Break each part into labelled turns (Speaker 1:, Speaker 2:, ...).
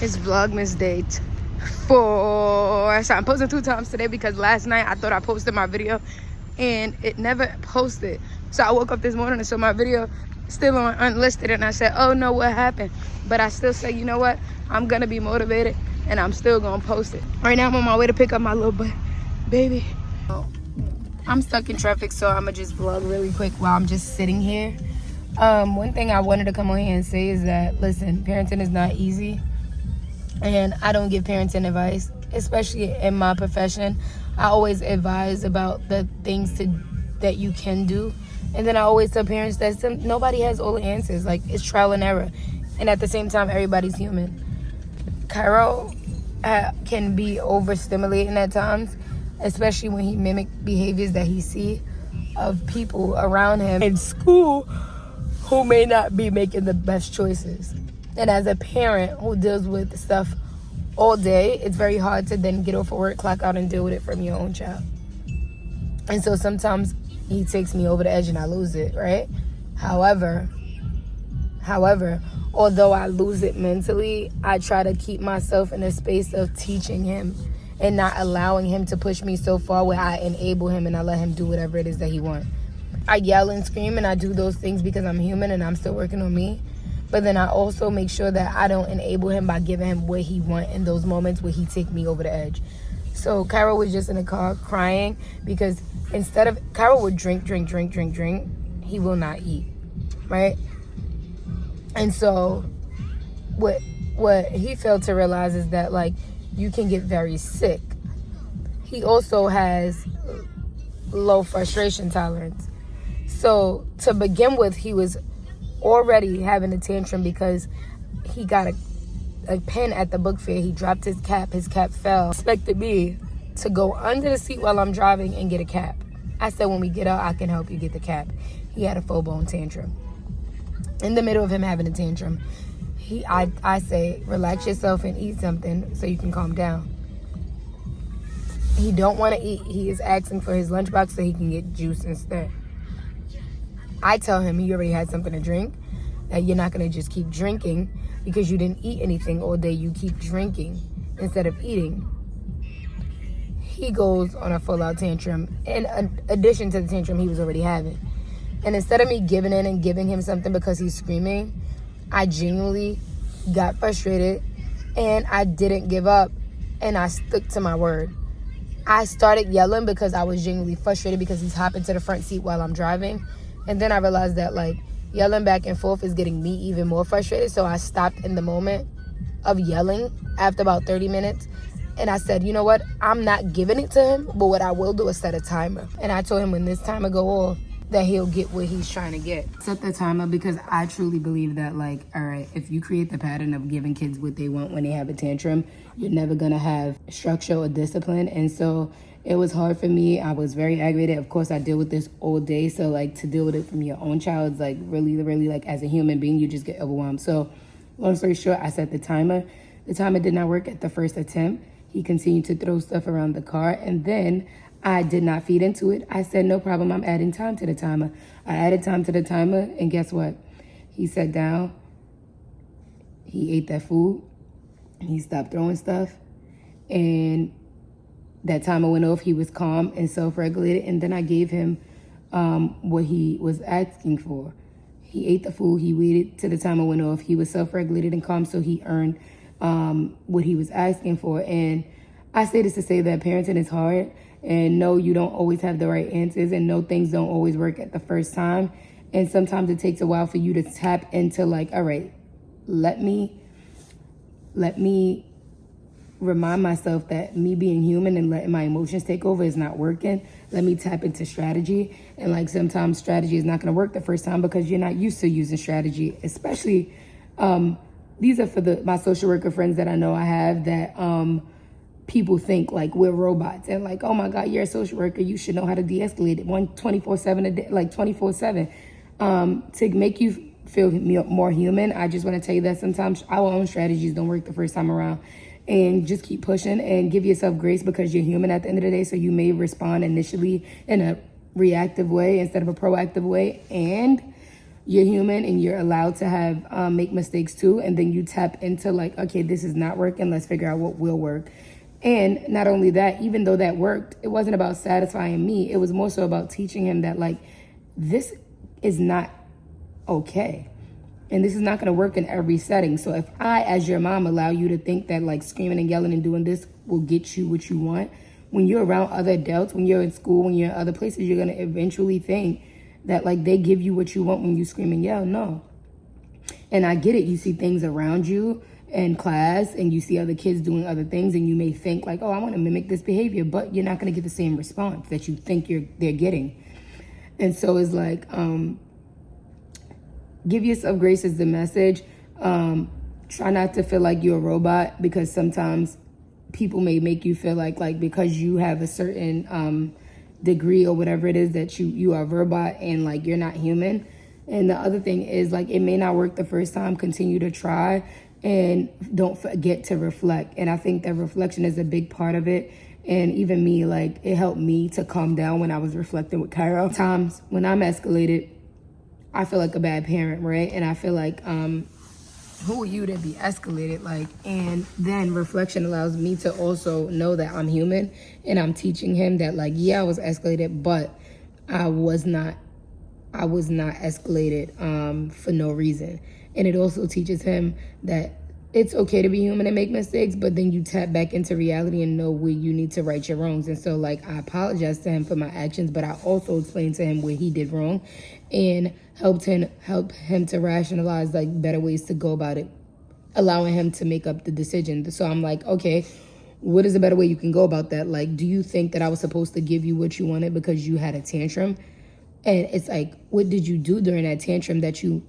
Speaker 1: It's Vlogmas Day 4. So I'm posting 2 times today because last night I thought I posted my video and it never posted. So I woke up this morning and saw my video still on unlisted, and I said, oh no, what happened? But I still say, you know what? I'm gonna be motivated and I'm still gonna post it. Right now I'm on my way to pick up my little baby. I'm stuck in traffic, so I'm gonna just vlog really quick while I'm just sitting here. One thing I wanted to come on here and say is that, listen, parenting is not easy. And I don't give parenting advice, especially in my profession. I always advise about the things that you can do. And then I always tell parents that nobody has all the answers. Like, it's trial and error. And at the same time, everybody's human. Cairo can be overstimulating at times, especially when he mimic behaviors that he see of people around him in school who may not be making the best choices. And as a parent who deals with stuff all day, it's very hard to then get off of work, clock out, and deal with it from your own child. And so sometimes he takes me over the edge and I lose it, right? However, although I lose it mentally, I try to keep myself in a space of teaching him and not allowing him to push me so far where I enable him and I let him do whatever it is that he wants. I yell and scream and I do those things because I'm human and I'm still working on me. But then I also make sure that I don't enable him by giving him what he wants in those moments where he take me over the edge. So Cairo was just in the car crying because instead of, Cairo would drink, he will not eat, right? And so what he failed to realize is that, like, you can get very sick. He also has low frustration tolerance. So to begin with, he was already having a tantrum because he got a pen at the book fair. He dropped his cap fell. Expected me to go under the seat while I'm driving and get a cap. I said, when we get out, I can help you get the cap. He had a full-blown tantrum. In the middle of him having a tantrum, I say, relax yourself and eat something so you can calm down. He don't want to eat. He is asking for his lunchbox so he can get juice instead. I tell him he already had something to drink, that you're not going to just keep drinking because you didn't eat anything all day. You keep drinking instead of eating. He goes on a full-out tantrum in addition to the tantrum he was already having. And instead of me giving in and giving him something because he's screaming, I genuinely got frustrated and I didn't give up and I stuck to my word. I started yelling because I was genuinely frustrated because he's hopping to the front seat while I'm driving. And then I realized that, like, yelling back and forth is getting me even more frustrated. So I stopped in the moment of yelling after about 30 minutes. And I said, you know what? I'm not giving it to him, but what I will do is set a timer. And I told him when this timer go off, that he'll get what he's trying to get. Set the timer because I truly believe that, like, all right, if you create the pattern of giving kids what they want when they have a tantrum, you're never going to have structure or discipline. And so it was hard for me. I was very aggravated. Of course, I deal with this all day. So, like, to deal with it from your own child is, like, really, like, as a human being, you just get overwhelmed. So, long story short, I set the timer. The timer did not work at the first attempt. He continued to throw stuff around the car. And then I did not feed into it. I said, no problem. I'm adding time to the timer. I added time to the timer. And guess what? He sat down. He ate that food. He stopped throwing stuff. And that timer went off. He was calm and self-regulated. And then I gave him what he was asking for. He ate the food. He waited till the timer went off. He was self-regulated and calm, so he earned what he was asking for. And I say this to say that parenting is hard. And no, you don't always have the right answers. And no, things don't always work at the first time. And sometimes it takes a while for you to tap into, like, all right, let me remind myself that me being human and letting my emotions take over is not working. Let me tap into strategy. And, like, sometimes strategy is not going to work the first time because you're not used to using strategy. Especially, these are for my social worker friends that I know I have that people think, like, we're robots. And, like, oh, my God, you're a social worker. You should know how to de-escalate it 24/7 a day, like 24/7. To make you feel more human, I just want to tell you that sometimes our own strategies don't work the first time around. And just keep pushing and give yourself grace because you're human at the end of the day. So you may respond initially in a reactive way instead of a proactive way. And you're human and you're allowed to have make mistakes too. And then you tap into like, okay, this is not working. Let's figure out what will work. And not only that, even though that worked, it wasn't about satisfying me. It was more so about teaching him that like, this is not okay. And this is not going to work in every setting. So if I, as your mom, allow you to think that like screaming and yelling and doing this will get you what you want, when you're around other adults, when you're in school, when you're in other places, you're going to eventually think that like they give you what you want when you scream and yell. No. And I get it. You see things around you in class and you see other kids doing other things and you may think like, oh, I want to mimic this behavior, but you're not going to get the same response that you think they're getting. And so it's like, give yourself grace is the message. Try not to feel like you're a robot, because sometimes people may make you feel like because you have a certain degree or whatever it is that you are a robot and like you're not human. And the other thing is like it may not work the first time. Continue to try and don't forget to reflect. And I think that reflection is a big part of it. And even me, like it helped me to calm down when I was reflecting with Cairo. Times when I'm escalated, I feel like a bad parent, right? And I feel like, who are you to be escalated? Like, and then reflection allows me to also know that I'm human, and I'm teaching him that like, yeah, I was escalated, but I was not escalated for no reason. And it also teaches him that it's okay to be human and make mistakes, but then you tap back into reality and know where you need to right your wrongs. And so like I apologize to him for my actions, but I also explained to him where he did wrong and help him to rationalize like better ways to go about it, allowing him to make up the decision. So I'm like, okay, what is a better way you can go about that? Like, do you think that I was supposed to give you what you wanted because you had a tantrum? And it's like, what did you do during that tantrum that you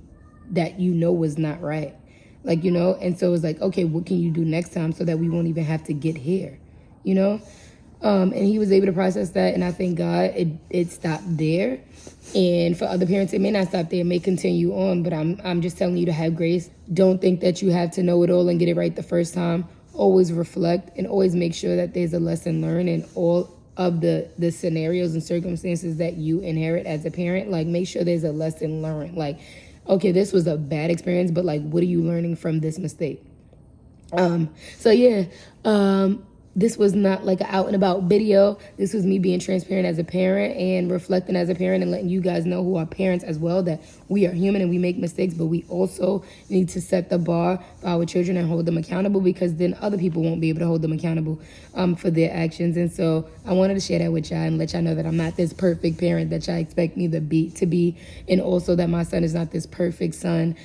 Speaker 1: know was not right? Like, you know, and so it's like, okay, what can you do next time so that we won't even have to get here, you know? And he was able to process that, and I thank God it stopped there. And for other parents, it may not stop there, it may continue on, but I'm just telling you to have grace. Don't think that you have to know it all and get it right the first time. Always reflect and always make sure that there's a lesson learned in all of the scenarios and circumstances that you inherit as a parent. Like, make sure there's a lesson learned. Like, okay, this was a bad experience, but like, what are you learning from this mistake? So yeah, this was not like an out and about video. This was me being transparent as a parent and reflecting as a parent and letting you guys know, who are parents as well, that we are human and we make mistakes, but we also need to set the bar for our children and hold them accountable, because then other people won't be able to hold them accountable for their actions. And so I wanted to share that with y'all and let y'all know that I'm not this perfect parent that y'all expect me to be, and also that my son is not this perfect son.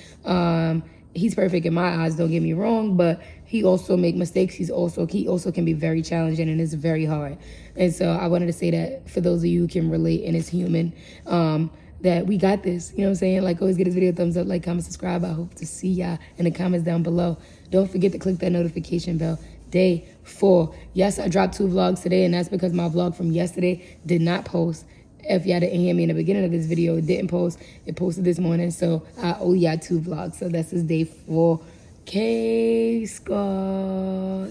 Speaker 1: He's perfect in my eyes, don't get me wrong, but he also make mistakes. He also can be very challenging, and it's very hard. And so I wanted to say that for those of you who can relate and is human, that we got this. You know what I'm saying? Like, always give this video a thumbs up, like, comment, subscribe. I hope to see y'all in the comments down below. Don't forget to click that notification bell. Day 4. Yes, I dropped 2 vlogs today, and that's because my vlog from yesterday did not post. If y'all didn't hear me in the beginning of this video, it didn't post. It posted this morning, so I owe y'all 2 vlogs. So this is day 4. K Scott.